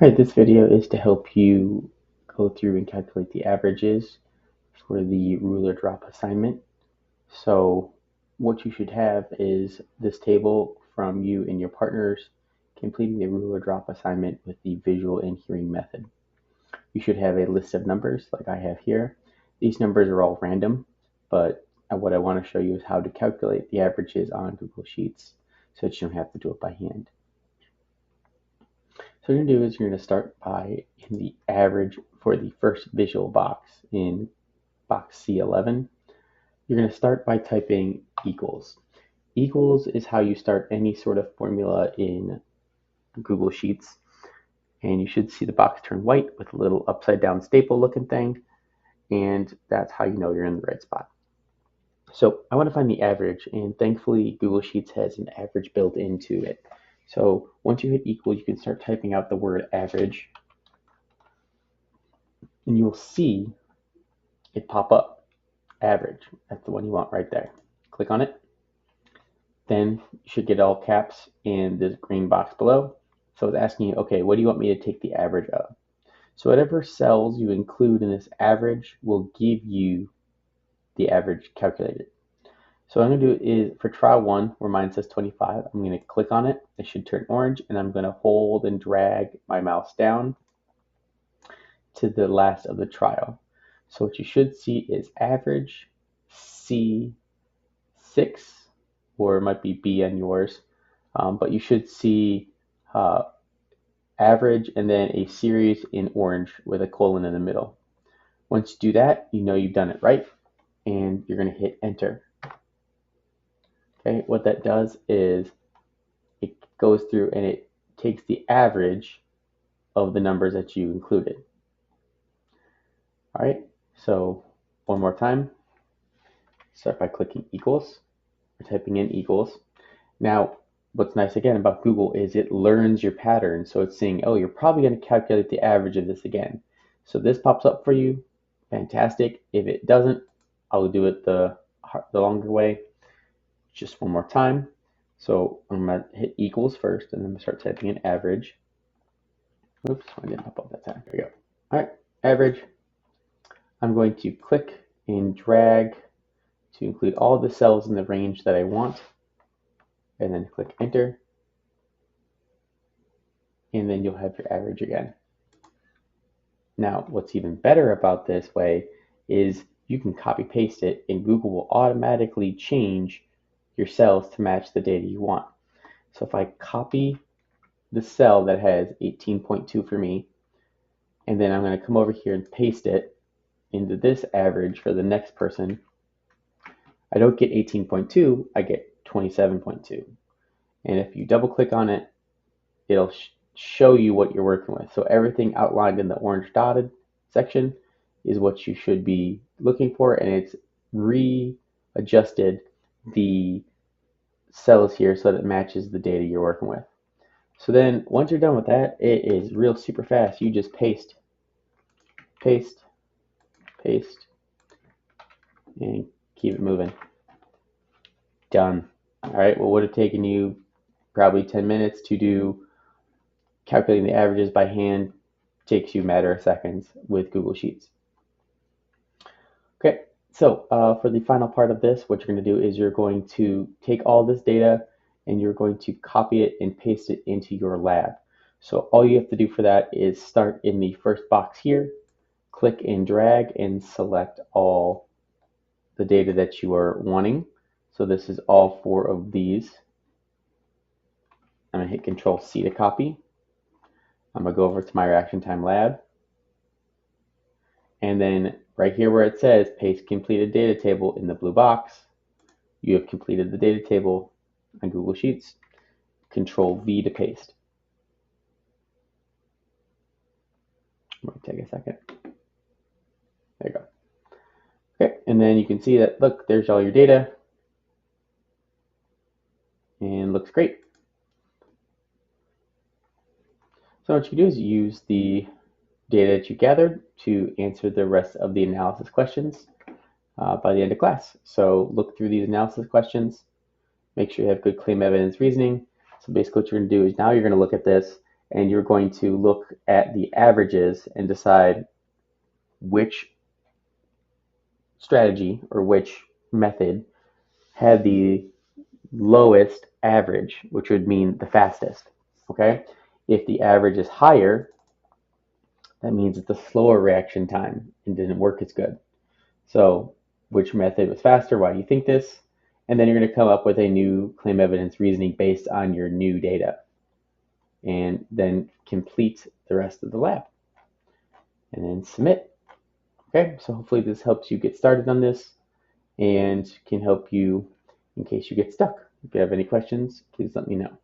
Alright, this video is to help you go through and calculate the averages for the ruler drop assignment. So what you should have is this table from you and your partners completing the ruler drop assignment with the visual and hearing method. You should have a list of numbers like I have here. These numbers are all random, but what I want to show you is how to calculate the averages on Google Sheets so that you don't have to do it by hand. So what you're going to do is you're going to start by in the average for the first visual box in box C11. You're going to start by typing equals. Equals is how you start any sort of formula in Google Sheets. And you should see the box turn white with a little upside down staple looking thing. And that's how you know you're in the right spot. So I want to find the average, and thankfully Google Sheets has an average built into it. So once you hit equal, you can start typing out the word average, and you'll see it pop up, average. That's the one you want right there. Click on it. Then you should get all caps in this green box below. So it's asking you, okay, what do you want me to take the average of? So whatever cells you include in this average will give you the average calculated. So what I'm going to do is for trial 1, where mine says 25, I'm going to click on it. It should turn orange, and I'm going to hold and drag my mouse down to the last of the trial. So what you should see is average C6, or it might be B on yours, but you should see average and then a series in orange with a colon in the middle. Once you do that, you know you've done it right, and you're going to hit enter. Okay, what that does is it goes through and it takes the average of the numbers that you included. All right, so one more time. Start by clicking equals, or typing in equals. Now, what's nice again about Google is it learns your pattern. So it's saying, oh, you're probably going to calculate the average of this again. So this pops up for you. Fantastic. If it doesn't, I'll do it the longer way. Just one more time. So I'm going to hit equals first, and then I'm going to start typing in average. Oops, I didn't pop up that time. There we go. All right, average. I'm going to click and drag to include all the cells in the range that I want, and then click enter, and then you'll have your average again. Now, what's even better about this way is you can copy paste it, and Google will automatically change your cells to match the data you want. So if I copy the cell that has 18.2 for me, and then I'm going to come over here and paste it into this average for the next person, I don't get 18.2, I get 27.2. And if you double click on it, it'll show you what you're working with. So everything outlined in the orange dotted section is what you should be looking for, and it's readjusted the cells here so that it matches the data you're working with. So then once you're done with that, it is real super fast. You just paste, paste, paste, and keep it moving. Done. All right, what would have taken you probably 10 minutes to do calculating the averages by hand takes you a matter of seconds with Google Sheets. Okay, so for the final part of this, what you're going to do is you're going to take all this data and you're going to copy it and paste it into your lab. So all you have to do for that is start in the first box here, click and drag and select all the data that you are wanting. So this is all 4 of these. I'm going to hit Control C to copy. I'm going to go over to my reaction time lab. And then right here where it says paste completed data table in the blue box, you have completed the data table on Google Sheets. Control V to paste. I'm going to take a second. There you go. Okay, and then you can see that, look, there's all your data. And looks great. So what you do is use the data that you gathered to answer the rest of the analysis questions by the end of class. So look through these analysis questions, make sure you have good claim evidence reasoning. So basically what you're going to do is now you're going to look at this and you're going to look at the averages and decide which strategy or which method had the lowest average, which would mean the fastest. Okay? If the average is higher, that means it's a slower reaction time and didn't work as good. So, which method was faster? Why do you think this? And then you're going to come up with a new claim evidence reasoning based on your new data. And then complete the rest of the lab. And then submit. Okay, so hopefully this helps you get started on this and can help you in case you get stuck. If you have any questions, please let me know.